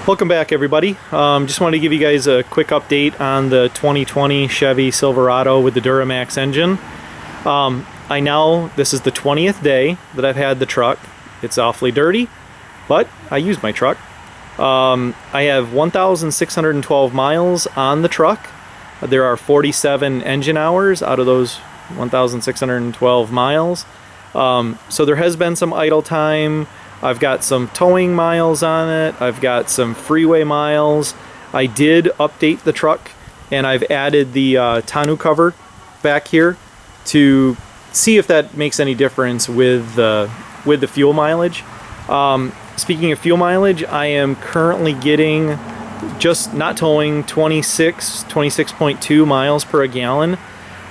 Welcome back, everybody. Just wanted to give you guys a quick update on the 2020 Chevy Silverado with the Duramax engine. This is the 20th day that I've had the truck. It's awfully dirty, but I use my truck. I have 1,612 miles on the truck. There are 47 engine hours out of those 1,612 miles. So there has been some idle time. I've got some towing miles on it. I've got some freeway miles. I did update the truck, and I've added the tonneau cover back here to see if that makes any difference with the fuel mileage. Speaking of fuel mileage, I am currently getting, just not towing, 26.2 miles per gallon.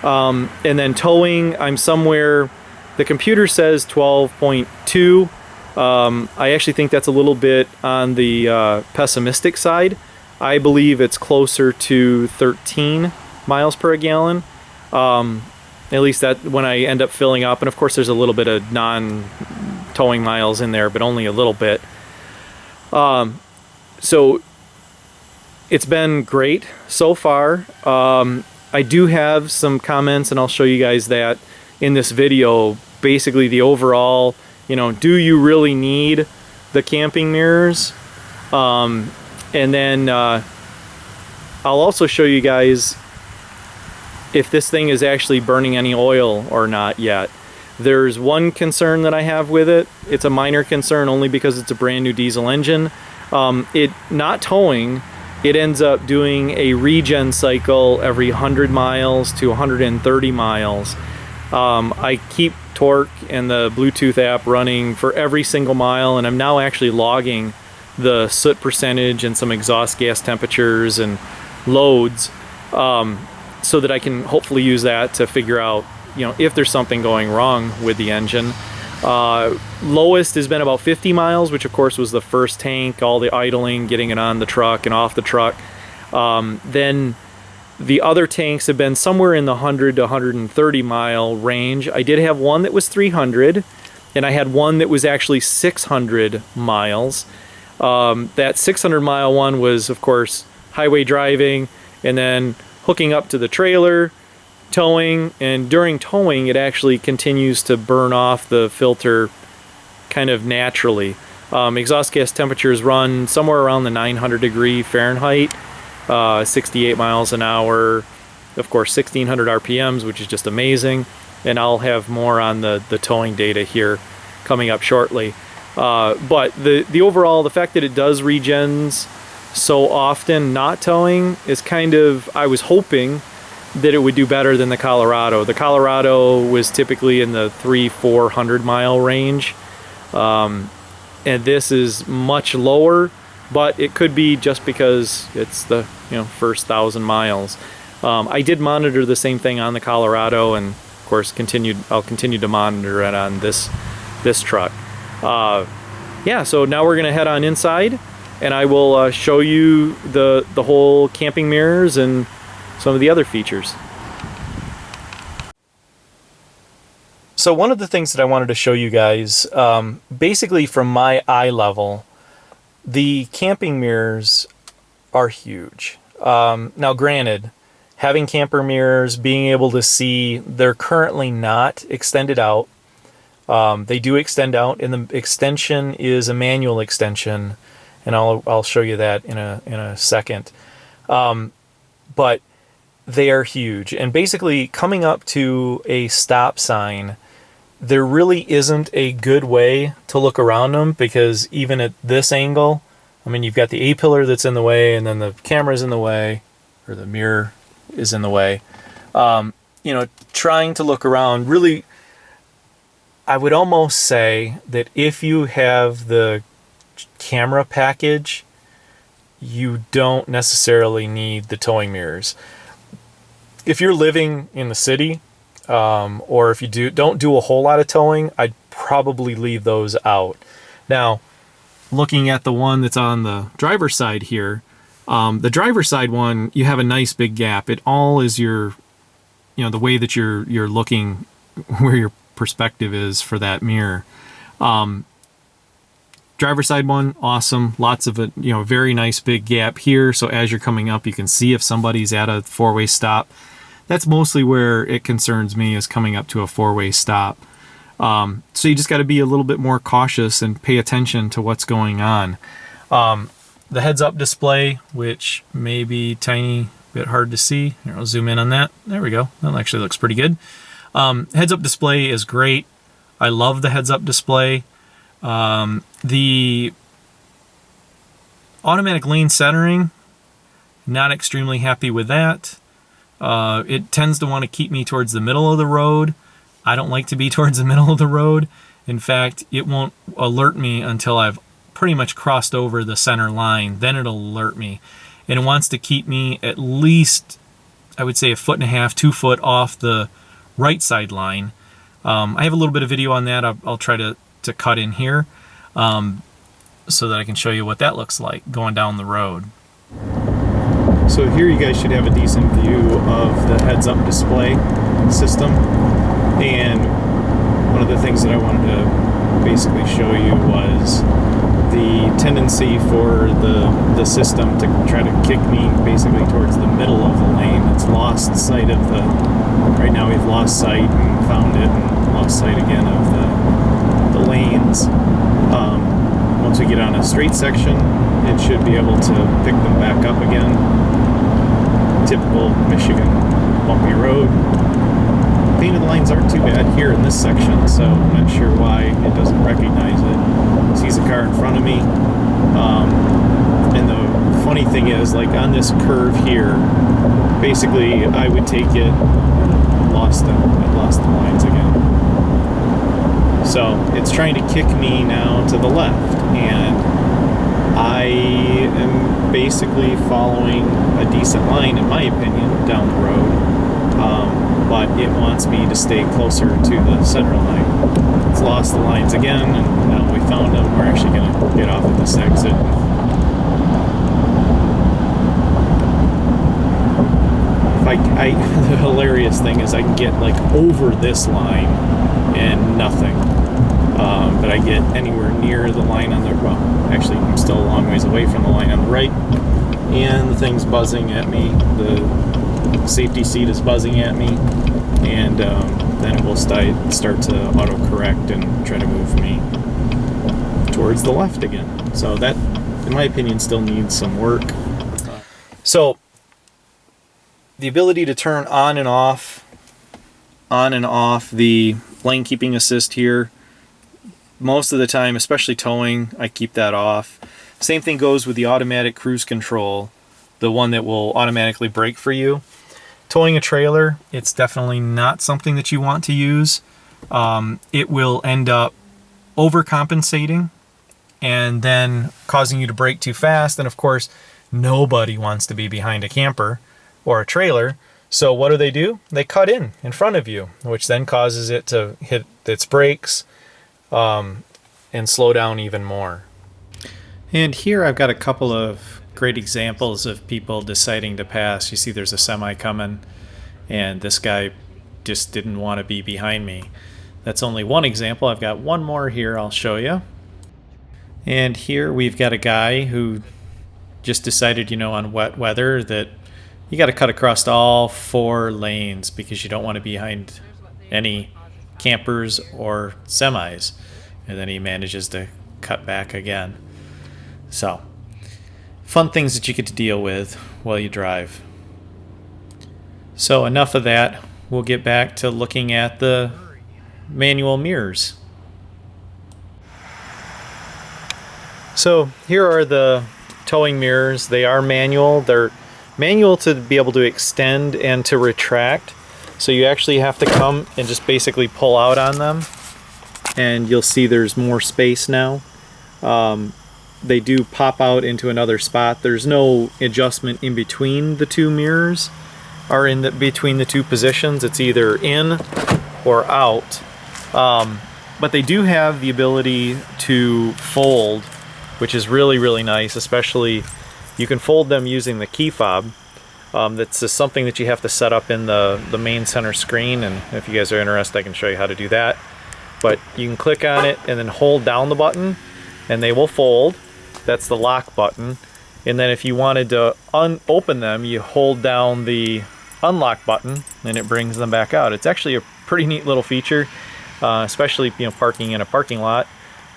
And then towing, I'm somewhere, the computer says 12.2. I actually think that's a little bit on the pessimistic side. I believe it's closer to 13 miles per gallon. At least that when I end up filling up. And of course there's a little bit of non-towing miles in there, but only a little bit. So it's been great so far. I do have some comments, and I'll show you guys that in this video. Basically the overall, do you really need the camping mirrors? And then I'll also show you guys if this thing is actually burning any oil or not yet. There's one concern that I have with it. It's a minor concern only because it's a brand new diesel engine. It not towing, it ends up doing a regen cycle every 100 miles to 130 miles. I keep Torque and the Bluetooth app running for every single mile, and I'm now actually logging the soot percentage and some exhaust gas temperatures and loads, so that I can hopefully use that to figure out, if there's something going wrong with the engine. Lowest has been about 50 miles, which of course was the first tank, all the idling, getting it on the truck and off the truck. Then the other tanks have been somewhere in the 100 to 130 mile range. I did have one that was 300, and I had one that was actually 600 miles. That 600 mile one was, of course, highway driving, and then hooking up to the trailer, towing, and during towing it actually continues to burn off the filter kind of naturally. Exhaust gas temperatures run somewhere around the 900 degree Fahrenheit. 68 miles an hour, of course 1600 RPMs, which is just amazing, and I'll have more on the towing data here coming up shortly. But the overall, the fact that it does regens so often not towing is kind of, I was hoping that it would do better than the Colorado. The Colorado was typically in the 300-400 mile range, and this is much lower. But it could be just because it's the first 1,000 miles. I did monitor the same thing on the Colorado, and of course I'll continue to monitor it on this truck. Yeah, so now we're gonna head on inside, and I will show you the whole camping mirrors and some of the other features. So one of the things that I wanted to show you guys, basically from my eye level, the camping mirrors are huge. Now granted, having camper mirrors, being able to see, they're currently not extended out. They do extend out, and the extension is a manual extension, and I'll show you that in a second. But they are huge, and basically coming up to a stop sign, there really isn't a good way to look around them, because even at this angle, I mean, you've got the A-pillar that's in the way, and then the camera's in the way, or the mirror is in the way. Trying to look around, really, I would almost say that if you have the camera package, you don't necessarily need the towing mirrors. If you're living in the city, or if you don't do a whole lot of towing, I'd probably leave those out. Now, looking at the one that's on the driver's side here, the driver's side one, you have a nice big gap. It all is your, the way that you're looking, where your perspective is for that mirror. Driver side one, awesome. Lots of it, you know, very nice big gap here. So as you're coming up, you can see if somebody's at a four-way stop. That's mostly where it concerns me, is coming up to a four-way stop. So you just got to be a little bit more cautious and pay attention to what's going on. The heads-up display, which may be tiny bit hard to see. Here, I'll zoom in on that. There we go. That actually looks pretty good. Heads-up display is great. I love the heads-up display. The automatic lane centering, not extremely happy with that. It tends to want to keep me towards the middle of the road. I don't like to be towards the middle of the road. In fact, it won't alert me until I've pretty much crossed over the center line. Then it'll alert me. And it wants to keep me at least, I would say, 1.5 feet, 2 foot off the right side line. I have a little bit of video on that. I'll try to cut in here so that I can show you what that looks like going down the road. So here you guys should have a decent view of the heads-up display system. And one of the things that I wanted to basically show you was the tendency for the system to try to kick me basically towards the middle of the lane. It's lost sight of the, right now we've lost sight and found it and lost sight again of the lanes. Once we get on a straight section, it should be able to pick them back up again. Typical Michigan bumpy road. Painted lines aren't too bad here in this section, so I'm not sure why it doesn't recognize it. Sees a car in front of me. And the funny thing is, like on this curve here, basically I would take it, I lost the lines again. So it's trying to kick me now to the left, and I am basically following a decent line, in my opinion, down the road. But it wants me to stay closer to the center line. It's lost the lines again, and now we found them. We're actually going to get off at this exit. The hilarious thing is I can get like over this line and nothing. But I get anywhere near the line on the, well, actually I'm still a long ways away from the line on the right, and the thing's buzzing at me. The safety seat is buzzing at me, and then it will start to autocorrect and try to move me towards the left again. So that, in my opinion, still needs some work. So the ability to turn on and off the lane keeping assist here, most of the time, especially towing, I keep that off. Same thing goes with the automatic cruise control, the one that will automatically brake for you. Towing a trailer, it's definitely not something that you want to use. It will end up overcompensating and then causing you to brake too fast. And of course, nobody wants to be behind a camper or a trailer. So what do? They cut in front of you, which then causes it to hit its brakes and slow down even more. And here I've got a couple of great examples of people deciding to pass. You see there's a semi coming, and this guy just didn't want to be behind me. That's only one example. I've got one more here I'll show you. And here we've got a guy who just decided, you know, on wet weather that you got to cut across all 4 lanes because you don't want to be behind any campers or semis. And then he manages to cut back again. So, fun things that you get to deal with while you drive. So enough of that. We'll get back to looking at the manual mirrors. So here are the towing mirrors. They are manual. They're manual to be able to extend and to retract. So you actually have to come and just basically pull out on them. And you'll see there's more space now. They do pop out into another spot. There's no adjustment in between the 2 mirrors, or between the 2 positions. It's either in or out. But they do have the ability to fold, which is really, really nice. Especially, you can fold them using the key fob. That's just something that you have to set up in the main center screen, and if you guys are interested, I can show you how to do that. But you can click on it and then hold down the button, and they will fold. That's the lock button. And then if you wanted to open them, you hold down the unlock button and it brings them back out. It's actually a pretty neat little feature, especially parking in a parking lot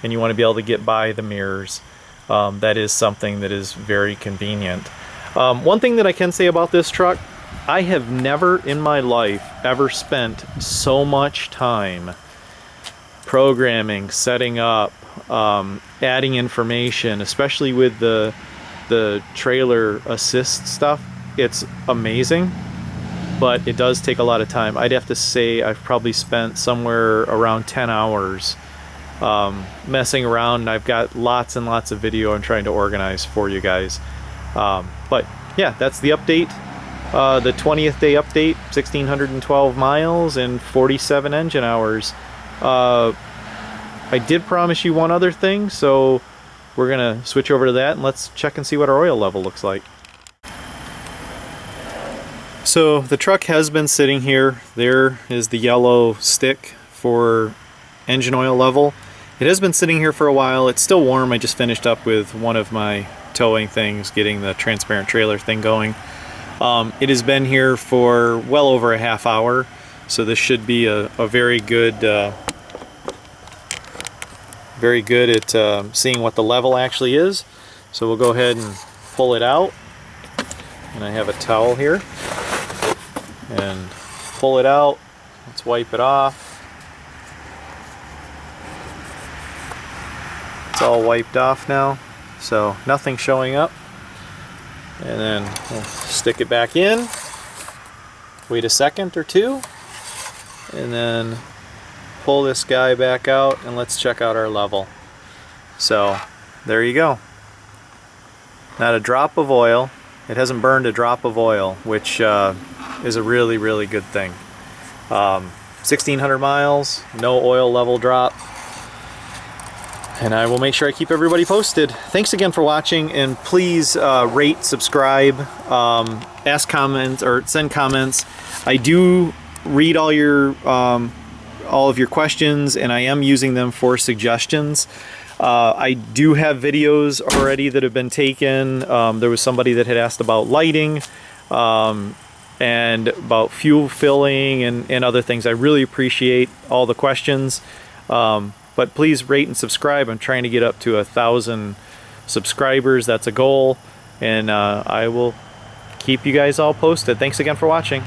and you want to be able to get by the mirrors. That is something that is very convenient. One thing that I can say about this truck, I have never in my life ever spent so much time programming, setting up, adding information, especially with the trailer assist stuff. It's amazing, but it does take a lot of time. I'd have to say I've probably spent somewhere around 10 hours messing around. I've got lots and lots of video I'm trying to organize for you guys. But yeah, that's the update. The 20th day update, 1,612 miles and 47 engine hours. I did promise you one other thing, so we're gonna switch over to that and let's check and see what our oil level looks like. So the truck has been sitting here. There is the yellow stick for engine oil level. It has been sitting here for a while. It's still warm. I just finished up with one of my towing things, getting the transparent trailer thing going. It has been here for well over a half hour, so this should be a very good at seeing what the level actually is. So we'll go ahead and pull it out, and I have a towel here, and pull it out. Let's wipe it off. It's all wiped off now, so nothing showing up. And then we'll stick it back in, wait a second or two, and then pull this guy back out and let's check out our level. So there you go. Not a drop of oil. It hasn't burned a drop of oil, which is a really, really good thing. 1,600 miles, no oil level drop. And I will make sure I keep everybody posted. Thanks again for watching, and please rate, subscribe, ask comments, or send comments. I do read all of your questions, and I am using them for suggestions. I do have videos already that have been taken. There was somebody that had asked about lighting and about fuel filling and other things. I really appreciate all the questions. But please rate and subscribe. I'm trying to get up to 1,000 subscribers. That's a goal. And I will keep you guys all posted. Thanks again for watching.